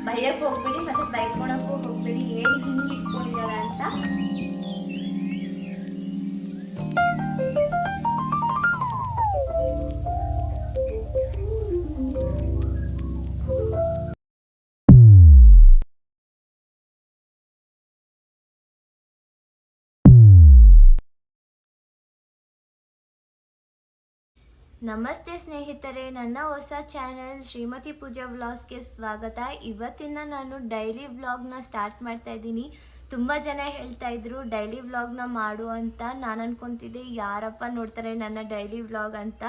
ಬೈಯಕ್ಕೆ ಹೋಗ್ಬೇಡಿ ಮತ್ತು ಬೈಕೊಳಕ್ಕೂ ಹೋಗ್ಬೇಡಿ, ಏನು ಹಿಂಗೆ ಇಟ್ಕೊಂಡಿದ್ದಾರೆ ಅಂತ. ನಮಸ್ತೆ ಸ್ನೇಹಿತರೆ, ನನ್ನ ಹೊಸ ಚಾನೆಲ್ ಶ್ರೀಮತಿ ಪೂಜಾ ವ್ಲಾಗ್ಸ್ಗೆ ಸ್ವಾಗತ. ಇವತ್ತಿನ ನಾನು ಡೈಲಿ ವ್ಲಾಗ್ನ ಸ್ಟಾರ್ಟ್ ಮಾಡ್ತಾ ಇದ್ದೀನಿ. ತುಂಬ ಜನ ಹೇಳ್ತಾ ಇದ್ರು ಡೈಲಿ ವ್ಲಾಗ್ನ ಮಾಡು ಅಂತ. ನಾನು ಅನ್ಕೊತಿದ್ದೆ ಯಾರಪ್ಪ ನೋಡ್ತಾರೆ ನನ್ನ ಡೈಲಿ ವ್ಲಾಗ್ ಅಂತ.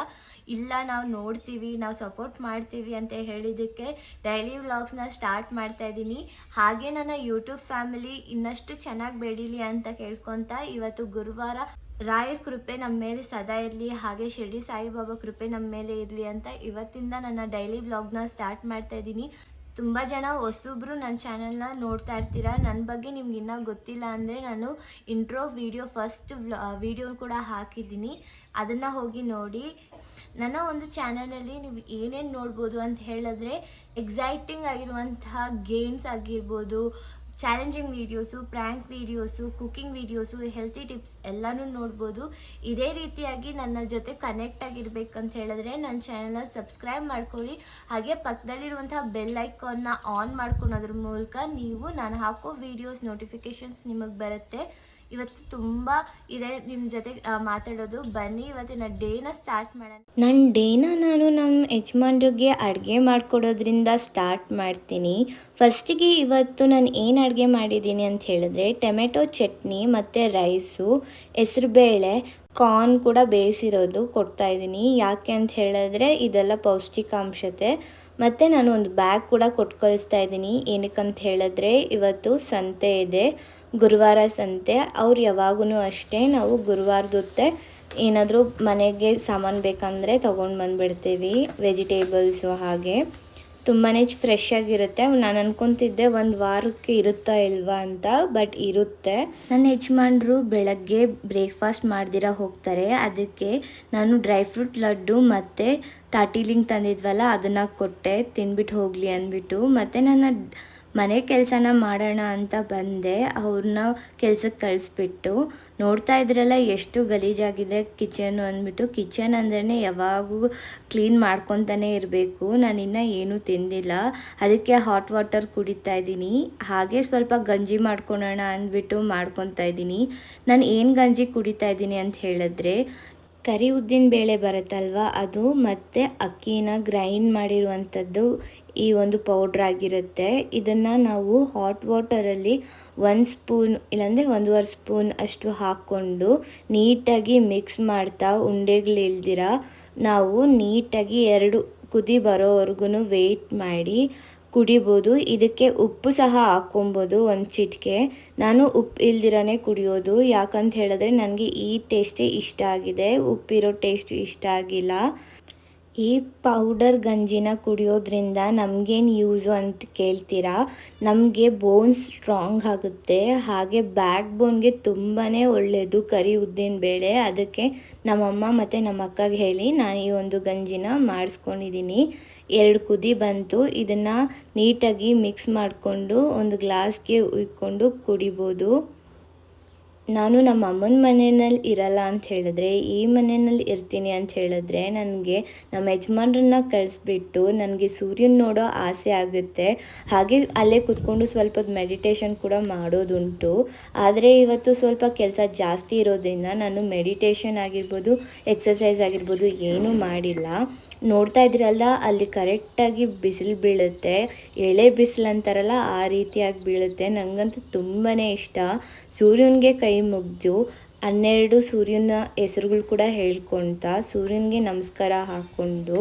ಇಲ್ಲ, ನಾವು ನೋಡ್ತೀವಿ, ನಾವು ಸಪೋರ್ಟ್ ಮಾಡ್ತೀವಿ ಅಂತ ಹೇಳಿದ್ದಕ್ಕೆ ಡೈಲಿ ವ್ಲಾಗ್ಸ್ನ ಸ್ಟಾರ್ಟ್ ಮಾಡ್ತಾ ಇದ್ದೀನಿ. ಹಾಗೆ ನನ್ನ ಯೂಟ್ಯೂಬ್ ಫ್ಯಾಮಿಲಿ ಇನ್ನಷ್ಟು ಚೆನ್ನಾಗಿ ಬೆಳೀಲಿ ಅಂತ ಕೇಳ್ಕೊತ, ಇವತ್ತು ಗುರುವಾರ ರಾಯರ ಕೃಪೆ ನಮ್ಮ ಮೇಲೆ ಸದಾ ಇರಲಿ, ಹಾಗೆ ಶಿರ್ಡಿ ಸಾಯಿಬಾಬಾ ಕೃಪೆ ನಮ್ಮ ಮೇಲೆ ಇರಲಿ ಅಂತ ಇವತ್ತಿಂದ ನನ್ನ ಡೈಲಿ ವ್ಲಾಗ್ನ ಸ್ಟಾರ್ಟ್ ಮಾಡ್ತಾ ಇದ್ದೀನಿ. ತುಂಬ ಜನ ಹೊಸಬ್ರು ನನ್ನ ಚಾನಲ್ನ ನೋಡ್ತಾ ಇರ್ತೀರಾ. ನನ್ನ ಬಗ್ಗೆ ನಿಮ್ಗೆ ಇನ್ನೂ ಗೊತ್ತಿಲ್ಲ ಅಂದರೆ ನಾನು ಇಂಟ್ರೋ ವಿಡಿಯೋ ಫಸ್ಟ್ ವಿಡಿಯೋ ಕೂಡ ಹಾಕಿದ್ದೀನಿ, ಅದನ್ನು ಹೋಗಿ ನೋಡಿ. ನನ್ನ ಒಂದು ಚಾನಲಲ್ಲಿ ನೀವು ಏನೇನು ನೋಡ್ಬೋದು ಅಂತ ಹೇಳಿದ್ರೆ, ಎಕ್ಸೈಟಿಂಗ್ ಆಗಿರುವಂತಹ ಗೇಮ್ಸ್ ಆಗಿರ್ಬೋದು, challenging videos, prank videos, cooking videos, healthy tips ಎಲ್ಲನೂ ನೋಡ್ಬೋದು. ಇದೇ ರೀತಿಯಾಗಿ ನನ್ನ ಜೊತೆ ಕನೆಕ್ಟ್ ಆಗಿರ್ಬೇಕಂತ ಹೇಳಿದ್ರೆ ನನ್ನ ಚಾನಲ್ನ ಸಬ್ಸ್ಕ್ರೈಬ್ ಮಾಡ್ಕೊಳ್ಳಿ. ಹಾಗೆ ಪಕ್ಕದಲ್ಲಿರುವಂತಹ ಬೆಲ್ ಐಕಾನ್ನ ಆನ್ ಮಾಡ್ಕೊಳೋದ್ರ ಮೂಲಕ ನೀವು ನಾನು ಹಾಕೋ ವೀಡಿಯೋಸ್ ನೋಟಿಫಿಕೇಷನ್ಸ್ ನಿಮಗೆ ಬರುತ್ತೆ. ಇವತ್ತು ತುಂಬ ಇದೆ ನಿಮ್ಮ ಜೊತೆ ಮಾತಾಡೋದು. ಬನ್ನಿ ಇವತ್ತಿನ ಡೇನ ಸ್ಟಾರ್ಟ್ ಮಾಡೋಣ. ನನ್ನ ಡೇನ ನಾನು ನಮ್ಮ ಯಜಮಾನ್ರಿಗೆ ಅಡುಗೆ ಮಾಡಿಕೊಡೋದ್ರಿಂದ ಸ್ಟಾರ್ಟ್ ಮಾಡ್ತೀನಿ. ಫಸ್ಟಿಗೆ ಇವತ್ತು ನಾನು ಏನು ಅಡುಗೆ ಮಾಡಿದ್ದೀನಿ ಅಂತ ಹೇಳಿದ್ರೆ, ಟೊಮೆಟೊ ಚಟ್ನಿ ಮತ್ತು ರೈಸು, ಹೆಸರುಬೇಳೆ, ಕಾರ್ನ್ ಕೂಡ ಬೇಯಿಸಿರೋದು ಕೊಡ್ತಾಯಿದ್ದೀನಿ. ಯಾಕೆ ಅಂತ ಹೇಳಿದ್ರೆ ಇದೆಲ್ಲ ಪೌಷ್ಟಿಕಾಂಶತೆ. ಮತ್ತು ನಾನು ಒಂದು ಬ್ಯಾಗ್ ಕೂಡ ಕೊಟ್ಟು ಕಳಿಸ್ತಾ ಇದ್ದೀನಿ. ಏನಕ್ಕಂತ ಹೇಳಿದ್ರೆ ಇವತ್ತು ಸಂತೆ ಇದೆ, ಗುರುವಾರ ಸಂತೆ. ಅವ್ರು ಯಾವಾಗೂ ಅಷ್ಟೇ, ನಾವು ಗುರುವಾರದೊತ್ತೆ ಏನಾದರೂ ಮನೆಗೆ ಸಾಮಾನು ಬೇಕಂದರೆ ತೊಗೊಂಡು ಬಂದುಬಿಡ್ತೀವಿ. ವೆಜಿಟೇಬಲ್ಸು ಹಾಗೆ ತುಂಬಾ ಫ್ರೆಶ್ ಆಗಿರುತ್ತೆ. ನಾನು ಅನ್ಕೊತಿದ್ದೆ ಒಂದು ವಾರಕ್ಕೆ ಇರುತ್ತಾ ಇಲ್ವಾ ಅಂತ, ಬಟ್ ಇರುತ್ತೆ. ನನ್ನ ಯಜಮಾನ್ರು ಬೆಳಗ್ಗೆ ಬ್ರೇಕ್ಫಾಸ್ಟ್ ಮಾಡ್ದಿರ ಹೋಗ್ತಾರೆ. ಅದಕ್ಕೆ ನಾನು ಡ್ರೈ ಫ್ರೂಟ್ ಲಡ್ಡು ಮತ್ತು ಟಾಟಿಲಿಂಗ್ ತಂದಿದ್ವಲ್ಲ ಅದನ್ನು ಕೊಟ್ಟೆ, ತಿನ್ಬಿಟ್ಟು ಹೋಗಲಿ ಅಂದ್ಬಿಟ್ಟು. ಮತ್ತು ನನ್ನ ಮನೆ ಕೆಲಸನ ಮಾಡೋಣ ಅಂತ ಬಂದೆ, ಅವ್ರನ್ನ ಕೆಲ್ಸಕ್ಕೆ ಕಳಿಸ್ಬಿಟ್ಟು. ನೋಡ್ತಾ ಇದ್ರಲ್ಲ ಎಷ್ಟು ಗಲೀಜಾಗಿದೆ ಕಿಚನ್ನು ಅಂದ್ಬಿಟ್ಟು. ಕಿಚನ್ ಅಂದ್ರೇ ಯಾವಾಗೂ ಕ್ಲೀನ್ ಮಾಡ್ಕೊತಾನೆ ಇರಬೇಕು. ನಾನಿನ್ನೂ ಏನೂ ತಿಂದಿಲ್ಲ, ಅದಕ್ಕೆ ಹಾಟ್ ವಾಟರ್ ಕುಡಿತಾ ಇದ್ದೀನಿ. ಹಾಗೆ ಸ್ವಲ್ಪ ಗಂಜಿ ಮಾಡ್ಕೊಳೋಣ ಅಂದ್ಬಿಟ್ಟು ಮಾಡ್ಕೊತಾ ಇದ್ದೀನಿ. ನಾನು ಏನು ಗಂಜಿ ಕುಡಿತಾ ಇದ್ದೀನಿ ಅಂತ ಹೇಳಿದ್ರೆ, ಕರಿ ಉದ್ದಿನ ಬೇಳೆ ಬರುತ್ತಲ್ವ ಅದು, ಮತ್ತು ಅಕ್ಕಿನ ಗ್ರೈಂಡ್ ಮಾಡಿರುವಂಥದ್ದು ಈ ಒಂದು ಪೌಡ್ರ್ ಆಗಿರುತ್ತೆ. ಇದನ್ನು ನಾವು ಹಾಟ್ ವಾಟರಲ್ಲಿ 1 ಸ್ಪೂನ್ ಇಲ್ಲಾಂದರೆ 1.5 ಸ್ಪೂನ್ ಅಷ್ಟು ಹಾಕ್ಕೊಂಡು ನೀಟಾಗಿ ಮಿಕ್ಸ್ ಮಾಡ್ತಾ ಉಂಡೆಗಳಿಲ್ದಿರ ನಾವು ನೀಟಾಗಿ 2 ಕುದಿ ಬರೋವರೆಗೂ ವೆಯ್ಟ್ ಮಾಡಿ ಕುಡಿಬೋದು. ಇದಕ್ಕೆ ಉಪ್ಪು ಸಹ ಹಾಕ್ಕೊಬೋದು, ಒಂದು ಚಿಟಿಕೆ. ನಾನು ಉಪ್ಪು ಇಲ್ದಿರನೇ ಕುಡಿಯೋದು, ಯಾಕಂತ ಹೇಳಿದ್ರೆ ನನಗೆ ಈ ಟೇಸ್ಟೇ ಇಷ್ಟ ಆಗಿದೆ, ಉಪ್ಪಿರೋ ಟೇಸ್ಟು ಇಷ್ಟ ಆಗಿಲ್ಲ. ಈ ಪೌಡರ್ ಗಂಜಿನ ಕುಡಿಯೋದ್ರಿಂದ ನಮಗೇನು ಯೂಸು ಅಂತ ಕೇಳ್ತೀರಾ, ನಮಗೆ ಬೋನ್ಸ್ ಸ್ಟ್ರಾಂಗ್ ಆಗುತ್ತೆ. ಹಾಗೆ ಬ್ಯಾಕ್ ಬೋನ್ಗೆ ತುಂಬಾ ಒಳ್ಳೆಯದು ಕರಿ ಉದ್ದಿನ ಬೇಳೆ. ಅದಕ್ಕೆ ನಮ್ಮಮ್ಮ ಮತ್ತು ನಮ್ಮ ಅಕ್ಕಗೆ ಹೇಳಿ ನಾನು ಈ ಒಂದು ಗಂಜಿನ ಮಾಡಿಸ್ಕೊಂಡಿದ್ದೀನಿ. 2 ಕುದಿ ಬಂತು. ಇದನ್ನು ನೀಟಾಗಿ ಮಿಕ್ಸ್ ಮಾಡಿಕೊಂಡು ಒಂದು ಗ್ಲಾಸ್ಗೆ ಉಯ್ಕೊಂಡು ಕುಡಿಬೋದು. ನಾನು ನಮ್ಮ ಅಮ್ಮನ ಮನೆಯಲ್ಲಿ ಇರಲ್ಲ ಅಂತ ಹೇಳಿದ್ರೆ, ಈ ಮನೆಯಲ್ಲಿ ಇರ್ತೀನಿ ಅಂತ ಹೇಳಿದ್ರೆ ನನಗೆ ನಮ್ಮ ಯಜಮಾನ್ರನ್ನ ಕಳಿಸ್ಬಿಟ್ಟು ನನಗೆ ಸೂರ್ಯನ ನೋಡೋ ಆಸೆ ಆಗುತ್ತೆ. ಹಾಗೆ ಅಲ್ಲೇ ಕೂತ್ಕೊಂಡು ಸ್ವಲ್ಪ ಮೆಡಿಟೇಷನ್ ಕೂಡ ಮಾಡೋದುಂಟು. ಆದರೆ ಇವತ್ತು ಸ್ವಲ್ಪ ಕೆಲಸ ಜಾಸ್ತಿ ಇರೋದ್ರಿಂದ ನಾನು ಮೆಡಿಟೇಷನ್ ಆಗಿರ್ಬೋದು, ಎಕ್ಸಸೈಸ್ ಆಗಿರ್ಬೋದು ಏನೂ ಮಾಡಿಲ್ಲ. ನೋಡ್ತಾ ಇದ್ರಲ್ಲ ಅಲ್ಲಿ ಕರೆಕ್ಟಾಗಿ ಬಿಸಿಲು ಬೀಳುತ್ತೆ, ಎಳೆ ಬಿಸಿಲು ಅಂತಾರಲ್ಲ ಆ ರೀತಿಯಾಗಿ ಬೀಳುತ್ತೆ. ನನಗಂತೂ ತುಂಬಾ ಇಷ್ಟ. ಸೂರ್ಯನಿಗೆ ಕೈ ಮುಗಿದು 12 ಸೂರ್ಯನ ಹೆಸರುಗಳು ಕೂಡ ಹೇಳ್ಕೊಳ್ತಾ ಸೂರ್ಯನಿಗೆ ನಮಸ್ಕಾರ ಹಾಕ್ಕೊಂಡು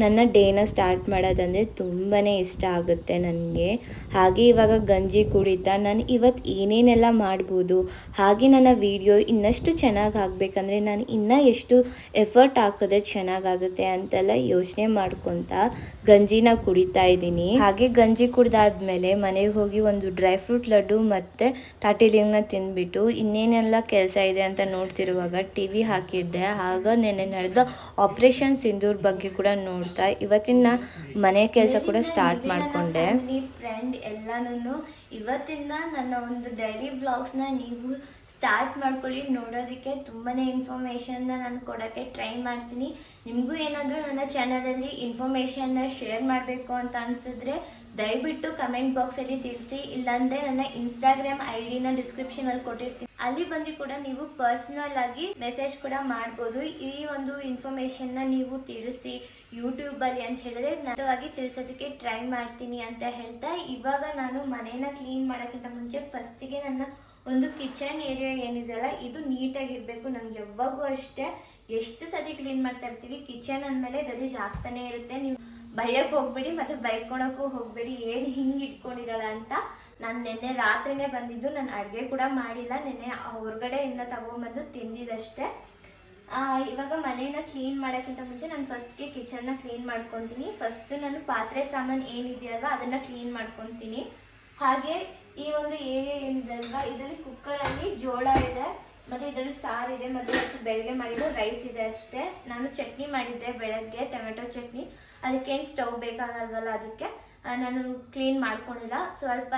ನನ್ನ ಡೇನ ಸ್ಟಾರ್ಟ್ ಮಾಡೋದಂದರೆ ತುಂಬಾ ಇಷ್ಟ ಆಗುತ್ತೆ ನನಗೆ. ಹಾಗೆ ಇವಾಗ ಗಂಜಿ ಕುಡಿತಾ ನಾನು ಇವತ್ತು ಏನೇನೆಲ್ಲ ಮಾಡ್ಬೋದು, ಹಾಗೆ ನನ್ನ ವಿಡಿಯೋ ಇನ್ನಷ್ಟು ಚೆನ್ನಾಗಿ ಆಗಬೇಕಂದ್ರೆ ನಾನು ಇನ್ನೂ ಎಷ್ಟು ಎಫರ್ಟ್ ಹಾಕಿದ್ರೆ ಚೆನ್ನಾಗಾಗುತ್ತೆ ಅಂತೆಲ್ಲ ಯೋಚನೆ ಮಾಡ್ಕೊತಾ ಗಂಜಿನ ಕುಡಿತಾ ಇದ್ದೀನಿ. ಹಾಗೆ ಗಂಜಿ ಕುಡಿದಾದ್ಮೇಲೆ ಮನೆಗೆ ಹೋಗಿ ಒಂದು ಡ್ರೈ ಫ್ರೂಟ್ ಲಡ್ಡು ಮತ್ತು ಟಾಟಿಲಿಂಗ್ನ ತಿಂದ್ಬಿಟ್ಟು ಇನ್ನೇನೆಲ್ಲ ಕೆಲಸ ಇದೆ ಅಂತ ನೋಡ್ತಿರುವಾಗ ಟಿ ವಿ ಹಾಕಿದ್ದೆ. ಆಗ ನೆನ್ನೆ ನಡೆದ ಆಪರೇಷನ್ ಸಿಂಧೂರ್ ಬಗ್ಗೆ ಕೂಡ ನೋಡ್ತಾ ಇವತ್ತಿನ ಮನೆ ಕೆಲಸ ಕೂಡ ಸ್ಟಾರ್ಟ್ ಮಾಡಿಕೊಂಡೆ. ಫ್ರೆಂಡ್ ಎಲ್ಲಾನು ಇವತ್ತಿಂದ ನನ್ನ ಒಂದು ಡೈಲಿ ಬ್ಲಾಗ್ಸ್ನ ನೀವು ಸ್ಟಾರ್ಟ್ ಮಾಡ್ಕೊಳ್ಳಿ. ನೋಡೋದಕ್ಕೆ ತುಂಬಾ ಇನ್ಫಾರ್ಮೇಷನ್ನ ನಾನು ಕೊಡೋಕ್ಕೆ ಟ್ರೈ ಮಾಡ್ತೀನಿ. ನಿಮಗೂ ಏನಾದರೂ ನನ್ನ ಚಾನಲಲ್ಲಿ ಇನ್ಫಾರ್ಮೇಷನ್ನ ಶೇರ್ ಮಾಡಬೇಕು ಅಂತ ಅನಿಸಿದ್ರೆ ದಯವಿಟ್ಟು ಕಮೆಂಟ್ ಬಾಕ್ಸಲ್ಲಿ ತಿಳಿಸಿ. ಇಲ್ಲಾಂದರೆ ನನ್ನ ಇನ್ಸ್ಟಾಗ್ರಾಮ್ ಐಡಿನ ಡಿಸ್ಕ್ರಿಪ್ಷನಲ್ಲಿ ಕೊಟ್ಟಿರ್ತೀನಿ, ಅಲ್ಲಿ ಬಂದು ಕೂಡ ನೀವು ಪರ್ಸ್ನಲ್ ಆಗಿ ಮೆಸೇಜ್ ಕೂಡ ಮಾಡ್ಬೋದು. ಈ ಒಂದು ಇನ್ಫಾರ್ಮೇಷನ್ನ ನೀವು ತಿಳಿಸಿ ಯೂಟ್ಯೂಬಲ್ಲಿ ಅಂತ ಹೇಳಿದ್ರೆ ನನ್ನವಾಗಿ ತಿಳಿಸೋದಕ್ಕೆ ಟ್ರೈ ಮಾಡ್ತೀನಿ ಅಂತ ಹೇಳ್ತಾ, ಇವಾಗ ನಾನು ಮನೇನ ಕ್ಲೀನ್ ಮಾಡೋಕ್ಕಿಂತ ಮುಂಚೆ ಫಸ್ಟಿಗೆ ನನ್ನ ಒಂದು ಕಿಚನ್ ಏರಿಯಾ ಏನಿದೆಯಲ್ಲ ಇದು ನೀಟಾಗಿರಬೇಕು. ನನಗೆ ಯಾವಾಗೂ ಅಷ್ಟೇ ಎಷ್ಟು ಸತಿ ಕ್ಲೀನ್ ಮಾಡ್ತಾ ಇರ್ತೀವಿ, ಕಿಚನ್ ಅಂದಮೇಲೆ ಗಲೀಜು ಆಗ್ತಾನೆ ಇರುತ್ತೆ. ನೀವು ಬೈಯಕ್ಕೆ ಹೋಗ್ಬೇಡಿ ಮತ್ತು ಬೈಕೊಳಕ್ಕೂ ಹೋಗಬೇಡಿ, ಏನು ಹಿಂಗೆ ಇಟ್ಕೊಂಡಿದ್ದಾಳ ಅಂತ. ನಾನು ನಿನ್ನೆ ರಾತ್ರಿನೇ ಬಂದಿದ್ದು, ನಾನು ಅಡುಗೆ ಕೂಡ ಮಾಡಿಲ್ಲ. ನಿನ್ನೆ ಹೊರಗಡೆಯಿಂದ ತಗೊಂಬಂದು ತಿಂದಿದ್ದಷ್ಟೇ. ಇವಾಗ ಮನೇನ ಕ್ಲೀನ್ ಮಾಡೋಕ್ಕಿಂತ ಮುಂಚೆ ನಾನು ಫಸ್ಟ್ಗೆ ಕಿಚನ್ನ ಕ್ಲೀನ್ ಮಾಡ್ಕೊತೀನಿ. ಫಸ್ಟು ನಾನು ಪಾತ್ರೆ ಸಾಮಾನು ಏನಿದೆಯಲ್ವ ಅದನ್ನು ಕ್ಲೀನ್ ಮಾಡ್ಕೊತೀನಿ. ಹಾಗೆ ಈ ಒಂದು ಏರಿಯಾ ಏನಿದೆ ಅಲ್ವಾ, ಇದರಲ್ಲಿ ಕುಕ್ಕರಲ್ಲಿ ಜೋಳ ಇದೆ ಮತ್ತು ಇದರಲ್ಲಿ ಸಾರಿದೆ ಮತ್ತು ಬೆಳಗ್ಗೆ ಮಾಡಿರೋ ರೈಸ್ ಇದೆ ಅಷ್ಟೇ. ನಾನು ಚಟ್ನಿ ಮಾಡಿದ್ದೆ ಬೆಳಗ್ಗೆ, ಟೊಮೆಟೊ ಚಟ್ನಿ. ಅದಕ್ಕೇನು ಸ್ಟವ್ ಬೇಕಾಗಲ್ವಲ್ಲ, ಅದಕ್ಕೆ ನಾನು ಕ್ಲೀನ್ ಮಾಡ್ಕೊಂಡಿಲ್ಲ. ಸ್ವಲ್ಪ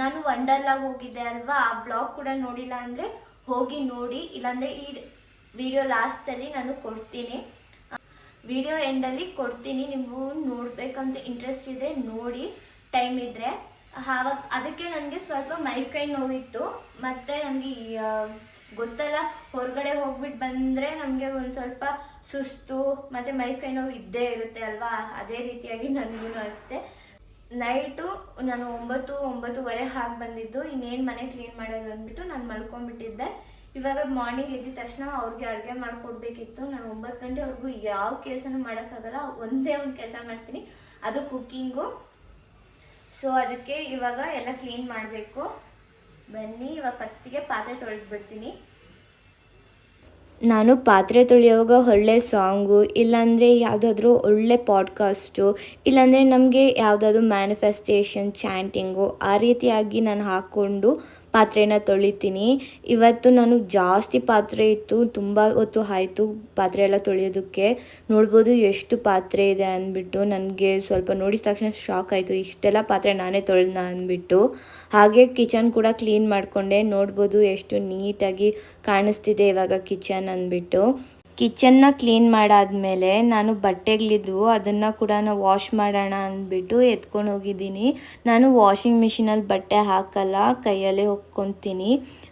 ನಾನು ವಂಡರ್ಲಾಗ್ ಹೋಗಿದ್ದೆ ಅಲ್ವಾ, ಆ ಬ್ಲಾಗ್ ಕೂಡ ನೋಡಿಲ್ಲ ಅಂದರೆ ಹೋಗಿ ನೋಡಿ, ಇಲ್ಲಾಂದರೆ ಈ ವಿಡಿಯೋ ಲಾಸ್ಟಲ್ಲಿ ನಾನು ಕೊಡ್ತೀನಿ, ವಿಡಿಯೋ ಎಂಡಲ್ಲಿ ಕೊಡ್ತೀನಿ. ನೀವು ನೋಡಬೇಕಂತ ಇಂಟ್ರೆಸ್ಟ್ ಇದ್ದರೆ ನೋಡಿ, ಟೈಮ್ ಇದ್ದರೆ. ಆವಾಗ ಅದಕ್ಕೆ ನನಗೆ ಸ್ವಲ್ಪ ಮೈಕೈ ನೋವಿತ್ತು. ಮತ್ತು ನನಗೆ ಗೊತ್ತಲ್ಲ, ಹೊರಗಡೆ ಹೋಗ್ಬಿಟ್ಟು ಬಂದರೆ ನಮಗೆ ಒಂದು ಸ್ವಲ್ಪ ಸುಸ್ತು ಮತ್ತು ಮೈಕೈ ನೋವು ಇದ್ದೇ ಇರುತ್ತೆ ಅಲ್ವಾ. ಅದೇ ರೀತಿಯಾಗಿ ನನಗೂ ಅಷ್ಟೇ. ನೈಟು ನಾನು 9-9:30 ಹಾಗೆ ಬಂದಿದ್ದು. ಇನ್ನೇನು ಮನೆ ಕ್ಲೀನ್ ಮಾಡೋದು ಅಂದ್ಬಿಟ್ಟು ನಾನು ಮಲ್ಕೊಂಡ್ಬಿಟ್ಟಿದ್ದೆ. ಇವಾಗ ಮಾರ್ನಿಂಗ್ ಎದ್ದಿದ ತಕ್ಷಣ ಅವ್ರಿಗೆ ಅಡುಗೆ ಮಾಡಿಕೊಡ್ಬೇಕಿತ್ತು. ನಾನು 9 ಗಂಟೆವರೆಗೂ ಯಾವ ಕೆಲಸನೂ ಮಾಡೋಕ್ಕಾಗಲ್ಲ, ಒಂದೇ ಒಂದು ಕೆಲಸ ಮಾಡ್ತೀನಿ, ಅದು ಕುಕ್ಕಿಂಗು. ಸೊ ಅದಕ್ಕೆ ಇವಾಗ ಎಲ್ಲ ಕ್ಲೀನ್ ಮಾಡಬೇಕು. ಬನ್ನಿ ಇವಾಗ ಫಸ್ಟಿಗೆ ಪಾತ್ರೆ ತೊಳೆದ್ಬಿಡ್ತೀನಿ. ನಾನು ಪಾತ್ರೆ ತೊಳೆಯುವಾಗ ಒಳ್ಳೆ ಸಾಂಗು, ಇಲ್ಲಾಂದರೆ ಯಾವುದಾದ್ರೂ ಒಳ್ಳೆ ಪಾಡ್ಕಾಸ್ಟು, ಇಲ್ಲಾಂದರೆ ನಮಗೆ ಯಾವುದಾದ್ರೂ ಮ್ಯಾನಿಫೆಸ್ಟೇಷನ್ ಚಾಂಟಿಂಗು ಆ ರೀತಿಯಾಗಿ ನಾನು ಹಾಕ್ಕೊಂಡು ಪಾತ್ರೆನ ತೊಳಿತೀನಿ. ಇವತ್ತು ನಾನು ಜಾಸ್ತಿ ಪಾತ್ರೆ ಇತ್ತು, ತುಂಬ ಹೊತ್ತು ಆಯಿತು ಪಾತ್ರೆ ಎಲ್ಲ ತೊಳೆಯೋದಕ್ಕೆ. ನೋಡ್ಬೋದು ಎಷ್ಟು ಪಾತ್ರೆ ಇದೆ ಅಂದ್ಬಿಟ್ಟು. ನನಗೆ ಸ್ವಲ್ಪ ನೋಡಿದ ತಕ್ಷಣ ಶಾಕ್ ಆಯಿತು, ಇಷ್ಟೆಲ್ಲ ಪಾತ್ರೆ ನಾನೇ ತೊಳೆದ ಅಂದ್ಬಿಟ್ಟು. ಹಾಗೆ ಕಿಚನ್ ಕೂಡ ಕ್ಲೀನ್ ಮಾಡಿಕೊಂಡೆ. ನೋಡ್ಬೋದು ಎಷ್ಟು ನೀಟಾಗಿ ಕಾಣಿಸ್ತಿದೆ ಇವಾಗ ಕಿಚನ್ ಅಂದ್ಬಿಟ್ಟು. ಕಿಚನ್ನ ಕ್ಲೀನ್ ಮಾಡಾದಮೇಲೆ ನಾನು ಬಟ್ಟೆಗಳಿದ್ವು ಅದನ್ನು ಕೂಡ ವಾಶ್ ಮಾಡೋಣ ಅಂದ್ಬಿಟ್ಟು ಎತ್ಕೊಂಡು ಹೋಗಿದ್ದೀನಿ. ನಾನು ವಾಷಿಂಗ್ ಮಿಷಿನಲ್ಲಿ ಬಟ್ಟೆ ಹಾಕಲ್ಲ, ಕೈಯಲ್ಲೇ ಹೊಕ್ಕೊತೀನಿ.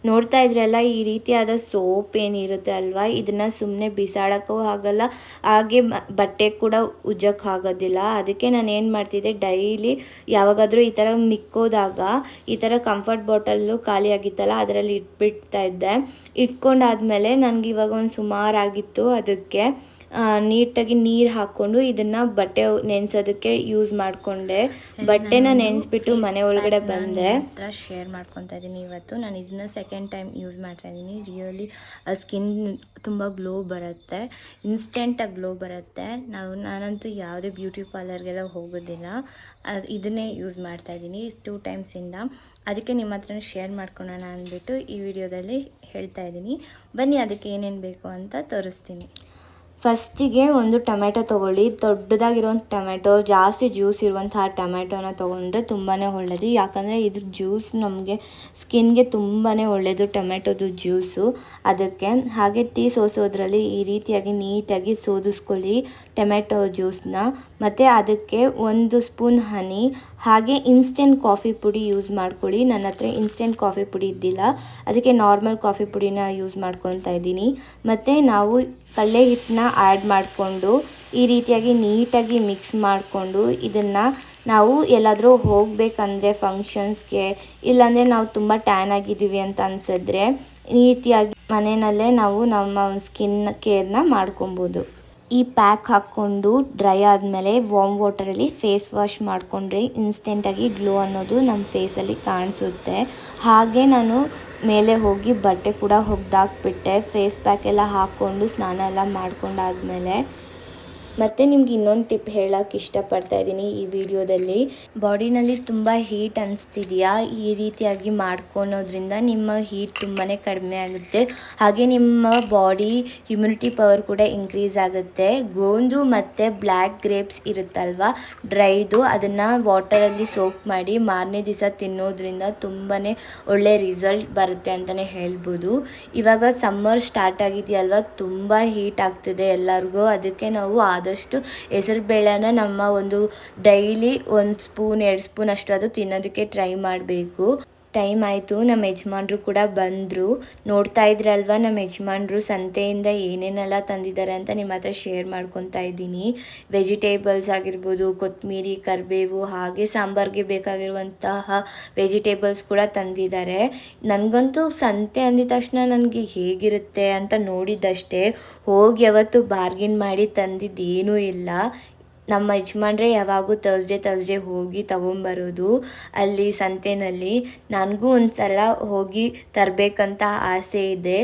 ನೋಡ್ತಾ ಇದ್ರಲ್ಲ, ಈ ರೀತಿಯಾದ ಸೋಪ್ ಏನಿರುತ್ತೆ ಅಲ್ವಾ, ಇದನ್ನು ಸುಮ್ಮನೆ ಬಿಸಾಡೋಕ್ಕೂ ಆಗಲ್ಲ, ಹಾಗೆ ಬಟ್ಟೆ ಕೂಡ ಉಜ್ಜೋಕ್ಕೆ ಆಗೋದಿಲ್ಲ. ಅದಕ್ಕೆ ನಾನು ಏನು ಮಾಡ್ತಿದ್ದೆ, ಡೈಲಿ ಯಾವಾಗಾದರೂ ಈ ಥರ ಮಿಕ್ಕೋದಾಗ ಈ ಥರ ಕಂಫರ್ಟ್ ಬಾಟಲ್ಲು ಖಾಲಿ ಆಗಿತ್ತಲ್ಲ ಅದರಲ್ಲಿ ಇಟ್ಬಿಡ್ತಾ ಇದ್ದೆ. ಇಟ್ಕೊಂಡಾದ್ಮೇಲೆ ನನಗೆ ಇವಾಗ ಒಂದು ಸುಮಾರಾಗಿತ್ತು, ಅದಕ್ಕೆ ನೀಟಾಗಿ ನೀರು ಹಾಕ್ಕೊಂಡು ಇದನ್ನು ಬಟ್ಟೆ ನೆನೆಸೋದಕ್ಕೆ ಯೂಸ್ ಮಾಡಿಕೊಂಡೆ. ಬಟ್ಟೆನ ನೆನೆಸ್ಬಿಟ್ಟು ಮನೆ ಒಳಗಡೆ ಬಂದೆ. ಹತ್ರ ಶೇರ್ ಮಾಡ್ಕೊತಾ ಇದ್ದೀನಿ. ಇವತ್ತು ನಾನು ಇದನ್ನು ಸೆಕೆಂಡ್ ಟೈಮ್ ಯೂಸ್ ಮಾಡ್ತಾಯಿದ್ದೀನಿ. ರಿಯಲಿ ಸ್ಕಿನ್ ತುಂಬ ಗ್ಲೋ ಬರುತ್ತೆ, ಇನ್ಸ್ಟೆಂಟಾಗಿ ಗ್ಲೋ ಬರುತ್ತೆ. ನಾನಂತೂ ಯಾವುದೇ ಬ್ಯೂಟಿ ಪಾರ್ಲರ್ಗೆಲ್ಲ ಹೋಗೋದಿಲ್ಲ, ಇದನ್ನೇ ಯೂಸ್ ಮಾಡ್ತಾಯಿದ್ದೀನಿ 2 ಟೈಮ್ಸಿಂದ. ಅದಕ್ಕೆ ನಿಮ್ಮ ಹತ್ರ ಶೇರ್ ಮಾಡ್ಕೊಳೋಣ ಅಂದ್ಬಿಟ್ಟು ಈ ವಿಡಿಯೋದಲ್ಲಿ ಹೇಳ್ತಾ ಇದ್ದೀನಿ. ಬನ್ನಿ ಅದಕ್ಕೆ ಏನೇನು ಬೇಕು ಅಂತ ತೋರಿಸ್ತೀನಿ. ಫಸ್ಟಿಗೆ ಒಂದು ಟೊಮೆಟೊ ತೊಗೊಳ್ಳಿ. ದೊಡ್ಡದಾಗಿರೋಂಥ ಟೊಮೆಟೊ, ಜಾಸ್ತಿ ಜ್ಯೂಸ್ ಇರುವಂತಹ ಟೊಮೆಟೊನ ತೊಗೊಂಡ್ರೆ ತುಂಬಾ ಒಳ್ಳೆಯದು. ಯಾಕಂದರೆ ಇದ್ರ ಜ್ಯೂಸ್ ನಮಗೆ ಸ್ಕಿನ್ಗೆ ತುಂಬಾ ಒಳ್ಳೆಯದು, ಟೊಮೆಟೊದು ಜ್ಯೂಸು. ಅದಕ್ಕೆ ಹಾಗೆ ಟೀ ಸೋಸೋದ್ರಲ್ಲಿ ಈ ರೀತಿಯಾಗಿ ನೀಟಾಗಿ ಸೋದಿಸ್ಕೊಳ್ಳಿ ಟೊಮೆಟೊ ಜ್ಯೂಸನ್ನ. ಮತ್ತು ಅದಕ್ಕೆ 1 ಸ್ಪೂನ್ ಹನಿ, ಹಾಗೆ ಇನ್ಸ್ಟೆಂಟ್ ಕಾಫಿ ಪುಡಿ ಯೂಸ್ ಮಾಡ್ಕೊಳ್ಳಿ. ನನ್ನ ಹತ್ರ ಇನ್ಸ್ಟೆಂಟ್ ಕಾಫಿ ಪುಡಿ ಇದ್ದಿಲ್ಲ, ಅದಕ್ಕೆ ನಾರ್ಮಲ್ ಕಾಫಿ ಪುಡಿನ ಯೂಸ್ ಮಾಡ್ಕೊತಾ ಇದ್ದೀನಿ. ಮತ್ತು ನಾವು ಕಡಲೆ ಹಿಟ್ಟನ್ನ ಆ್ಯಡ್ ಮಾಡಿಕೊಂಡು ಈ ರೀತಿಯಾಗಿ ನೀಟಾಗಿ ಮಿಕ್ಸ್ ಮಾಡಿಕೊಂಡು ಇದನ್ನು ನಾವು ಎಲ್ಲಾದರೂ ಹೋಗಬೇಕಂದ್ರೆ ಫಂಕ್ಷನ್ಸ್ಗೆ, ಇಲ್ಲಾಂದರೆ ನಾವು ತುಂಬ ಟ್ಯಾನ್ ಆಗಿದ್ದೀವಿ ಅಂತ ಅನಿಸಿದ್ರೆ ಈ ರೀತಿಯಾಗಿ ಮನೆಯಲ್ಲೇ ನಾವು ನಮ್ಮ ಸ್ಕಿನ್ ಕೇರ್ನ ಮಾಡ್ಕೊಬೋದು. ಈ ಪ್ಯಾಕ್ ಹಾಕ್ಕೊಂಡು ಡ್ರೈ ಆದಮೇಲೆ ವಾರ್ಮ್ ವಾಟರಲ್ಲಿ ಫೇಸ್ ವಾಶ್ ಮಾಡಿಕೊಂಡ್ರೆ ಇನ್ಸ್ಟೆಂಟಾಗಿ ಗ್ಲೋ ಅನ್ನೋದು ನಮ್ಮ ಫೇಸಲ್ಲಿ ಕಾಣಿಸುತ್ತೆ. ಹಾಗೆ ನಾನು ಮೇಲೆ ಹೋಗಿ ಬಟ್ಟೆ ಕೂಡ ಒಗ್ದಾಕ್ಬಿಟ್ಟೆ. ಫೇಸ್ ಪ್ಯಾಕ್ ಎಲ್ಲ ಹಾಕ್ಕೊಂಡು ಸ್ನಾನ ಎಲ್ಲ ಮಾಡ್ಕೊಂಡಾದ್ಮೇಲೆ ಮತ್ತು ನಿಮ್ಗೆ ಇನ್ನೊಂದು ಟಿಪ್ ಹೇಳೋಕ್ಕೆ ಇಷ್ಟಪಡ್ತಾ ಇದ್ದೀನಿ ಈ ವಿಡಿಯೋದಲ್ಲಿ. ಬಾಡಿನಲ್ಲಿ ತುಂಬ ಹೀಟ್ ಅನಿಸ್ತಿದೆಯಾ, ಈ ರೀತಿಯಾಗಿ ಮಾಡ್ಕೊಳೋದ್ರಿಂದ ನಿಮ್ಮ ಹೀಟ್ ತುಂಬಾ ಕಡಿಮೆ ಆಗುತ್ತೆ. ಹಾಗೆ ನಿಮ್ಮ ಬಾಡಿ ಇಮ್ಯುನಿಟಿ ಪವರ್ ಕೂಡ ಇನ್ಕ್ರೀಸ್ ಆಗುತ್ತೆ. ಗೋಂದು ಮತ್ತು ಬ್ಲ್ಯಾಕ್ ಗ್ರೇಪ್ಸ್ ಇರುತ್ತಲ್ವ ಡ್ರೈದು, ಅದನ್ನು ವಾಟರಲ್ಲಿ ಸೋಕ್ ಮಾಡಿ ಮಾರನೇ ದಿವಸ ತಿನ್ನೋದ್ರಿಂದ ತುಂಬಾ ಒಳ್ಳೆ ರಿಸಲ್ಟ್ ಬರುತ್ತೆ ಅಂತಲೇ ಹೇಳ್ಬೋದು. ಇವಾಗ ಸಮ್ಮರ್ ಸ್ಟಾರ್ಟ್ ಆಗಿದೆಯಲ್ವ, ತುಂಬ ಹೀಟ್ ಆಗ್ತಿದೆ ಎಲ್ಲರಿಗೂ. ಅದಕ್ಕೆ ನಾವು ಆದಷ್ಟು ಹೆಸರುಬೇಳೆನ ನಮ್ಮ ಒಂದು ಡೈಲಿ 1 ಸ್ಪೂನ್ 2 ಸ್ಪೂನ್ ಅಷ್ಟು ಅದು ತಿನ್ನೋದಕ್ಕೆ ಟ್ರೈ ಮಾಡಬೇಕು. ಟೈಮ್ ಆಯಿತು, ನಮ್ಮ ಯಜಮಾನ್ರು ಕೂಡ ಬಂದರು. ನೋಡ್ತಾ ಇದ್ರಲ್ವ ನಮ್ಮ ಯಜಮಾನ್ರು ಸಂತೆಯಿಂದ ಏನೇನೆಲ್ಲ ತಂದಿದ್ದಾರೆ ಅಂತ ನಿಮ್ಮ ಹತ್ರ ಶೇರ್ ಮಾಡ್ಕೊತಾ ಇದ್ದೀನಿ. ವೆಜಿಟೇಬಲ್ಸ್ ಆಗಿರ್ಬೋದು, ಕೊತ್ತಂಬರಿ, ಕರಿಬೇವು, ಹಾಗೆ ಸಾಂಬಾರಿಗೆ ಬೇಕಾಗಿರುವಂತಹ ವೆಜಿಟೇಬಲ್ಸ್ ಕೂಡ ತಂದಿದ್ದಾರೆ. ನನಗಂತೂ ಸಂತೆ ಅಂದಿದ ತಕ್ಷಣ ನನಗೆ ಹೇಗಿರುತ್ತೆ ಅಂತ ನೋಡಿದ್ದಷ್ಟೇ, ಹೋಗಿ ಯಾವತ್ತು ಬಾರ್ಗಿನ್ ಮಾಡಿ ತಂದಿದ್ದೇನೂ ಇಲ್ಲ. ನಮ್ಮ ಯಜಮಾನ್ರೆ ಯಾವಾಗೂ ತರ್ಸ್ಡೇ ಹೋಗಿ ತೊಗೊಂಬರೋದು ಅಲ್ಲಿ ಸಂತೆಯಲ್ಲಿ. ನನಗೂ ಒಂದು ಸಲ ಹೋಗಿ ತರಬೇಕಂತ ಆಸೆ ಇದೆ.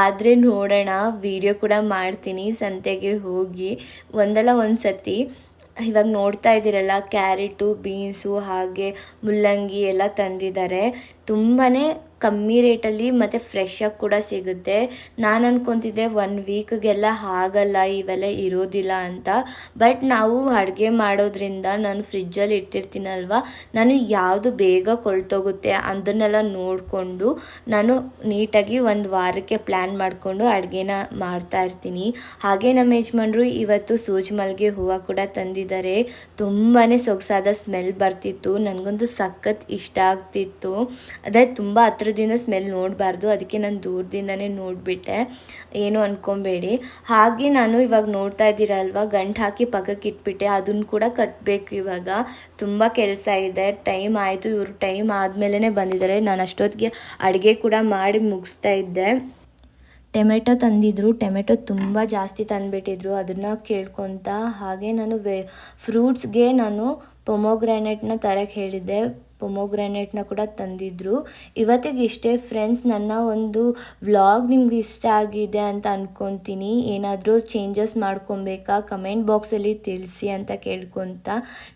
ಆದರೆ ನೋಡೋಣ, ವಿಡಿಯೋ ಕೂಡ ಮಾಡ್ತೀನಿ ಸಂತೆಗೆ ಹೋಗಿ ಒಂದಲ್ಲ ಒಂದು ಸತಿ. ಇವಾಗ ನೋಡ್ತಾ ಇದ್ದೀರಲ್ಲ, ಕ್ಯಾರೆಟು, ಬೀನ್ಸು ಹಾಗೆ ಮುಲ್ಲಂಗಿ ಎಲ್ಲ ತಂದಿದ್ದಾರೆ. ತುಂಬಾ ಕಮ್ಮಿ ರೇಟಲ್ಲಿ ಮತ್ತು ಫ್ರೆಶ್ಶಾಗಿ ಕೂಡ ಸಿಗುತ್ತೆ. ನಾನು ಅಂದ್ಕೊತಿದ್ದೆ 1 ವೀಕ್ಗೆಲ್ಲ ಆಗಲ್ಲ, ಇವೆಲ್ಲ ಇರೋದಿಲ್ಲ ಅಂತ. ಬಟ್ ನಾವು ಅಡುಗೆ ಮಾಡೋದ್ರಿಂದ ನಾನು ಫ್ರಿಜ್ಜಲ್ಲಿ ಇಟ್ಟಿರ್ತೀನಲ್ವ, ನಾನು ಯಾವುದು ಬೇಗ ಕೊಳ್ತೋಗುತ್ತೆ ಅದನ್ನೆಲ್ಲ ನೋಡಿಕೊಂಡು ನಾನು ನೀಟಾಗಿ 1 ವಾರಕ್ಕೆ ಪ್ಲ್ಯಾನ್ ಮಾಡಿಕೊಂಡು ಅಡುಗೆನ ಮಾಡ್ತಾಯಿರ್ತೀನಿ. ಹಾಗೆ ನಮ್ಮ ಯಜಮಾನ್ರು ಇವತ್ತು ಸೂಜಿ ಹೂವು ಕೂಡ ತಂದಿದ್ದಾರೆ. ತುಂಬಾ ಸೊಗಸಾದ ಸ್ಮೆಲ್ ಬರ್ತಿತ್ತು. ನನಗಂತೂ ಸಖತ್ ಇಷ್ಟ ಆಗ್ತಿತ್ತು. ಅದೇ ತುಂಬ ಹತ್ರದಿಂದ ಸ್ಮೆಲ್ ನೋಡಬಾರ್ದು, ಅದಕ್ಕೆ ನಾನು ದೂರದಿಂದನೇ ನೋಡಿಬಿಟ್ಟೆ, ಏನು ಅಂದ್ಕೊಬೇಡಿ. ಹಾಗೆ ನಾನು ಇವಾಗ ನೋಡ್ತಾ ಇದ್ದೀರಲ್ವ, ಗಂಟು ಹಾಕಿ ಪಕ್ಕಕ್ಕೆ ಇಟ್ಬಿಟ್ಟೆ. ಅದನ್ನು ಕೂಡ ಕಟ್ಟಬೇಕು. ಇವಾಗ ತುಂಬ ಕೆಲಸ ಇದೆ. ಟೈಮ್ ಆಯಿತು, ಇವರು ಟೈಮ್ ಆದಮೇಲೆ ಬಂದಿದ್ದಾರೆ. ನಾನು ಅಷ್ಟೊತ್ತಿಗೆ ಅಡುಗೆ ಕೂಡ ಮಾಡಿ ಮುಗಿಸ್ತಾ ಇದ್ದೆ. ಟೊಮೆಟೊ ತಂದಿದ್ರು, ಟೊಮೆಟೊ ತುಂಬ ಜಾಸ್ತಿ ತಂದುಬಿಟ್ಟಿದ್ರು, ಅದನ್ನು ಕೇಳ್ಕೊತ. ಹಾಗೆ ನಾನು ಫ್ರೂಟ್ಸ್ಗೆ ನಾನು ಪೊಮೊಗ್ರಾನೇಟ್ನ ತರಕ್ಕೆ ಹೇಳಿದ್ದೆ, ಪೊಮೊಗ್ರಾನೇಟ್ನ ಕೂಡ ತಂದಿದ್ರು. ಇವತ್ತಿಗೆ ಇಷ್ಟೇ ಫ್ರೆಂಡ್ಸ್. ನನ್ನ ಒಂದು ವ್ಲಾಗ್ ನಿಮ್ಗೆ ಇಷ್ಟ ಆಗಿದೆ ಅಂತ ಅಂದ್ಕೊತೀನಿ. ಏನಾದರೂ ಚೇಂಜಸ್ ಮಾಡ್ಕೊಬೇಕಾ ಕಮೆಂಟ್ ಬಾಕ್ಸಲ್ಲಿ ತಿಳಿಸಿ ಅಂತ ಕೇಳ್ಕೊತ.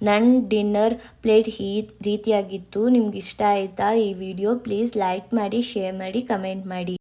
ನನ್ನ ಡಿನ್ನರ್ ಪ್ಲೇಟ್ ಈ ರೀತಿಯಾಗಿತ್ತು. ನಿಮ್ಗೆ ಇಷ್ಟ ಆಯಿತಾ ಈ ವಿಡಿಯೋ? ಪ್ಲೀಸ್ ಲೈಕ್ ಮಾಡಿ, ಶೇರ್ ಮಾಡಿ, ಕಮೆಂಟ್ ಮಾಡಿ.